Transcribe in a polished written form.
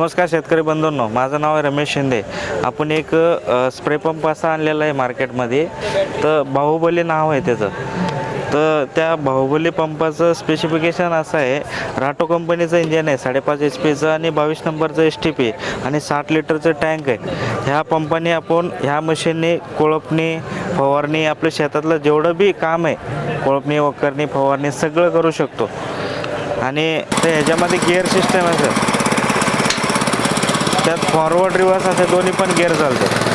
नमस्कार शेतकरी बंधूंनो, माझं नाव आहे रमेश शिंदे. आपण एक स्प्रे पंप असा आणलेला आहे मार्केटमध्ये. तर बाहुबली नाव आहे त्याचं. तर त्या बाहुबली पंपाचं स्पेसिफिकेशन असं आहे, राटो कंपनीचं इंजिन आहे, 5.5 HP आणि 22 नंबरचं STP आणि 60 लिटरचं टँक आहे. ह्या पंपाने आपण ह्या मशीनने कोळपणी फवारणी आपल्या शेतातलं जेवढं बी काम आहे, कोळपणी वखरणी फवारणी सगळं करू शकतो. आणि तर ह्याच्यामध्ये गिअर सिस्टम आहे सर, त्यात फॉरवर्ड रिव्हर्स असे दोन्ही पण गिअर चालतात.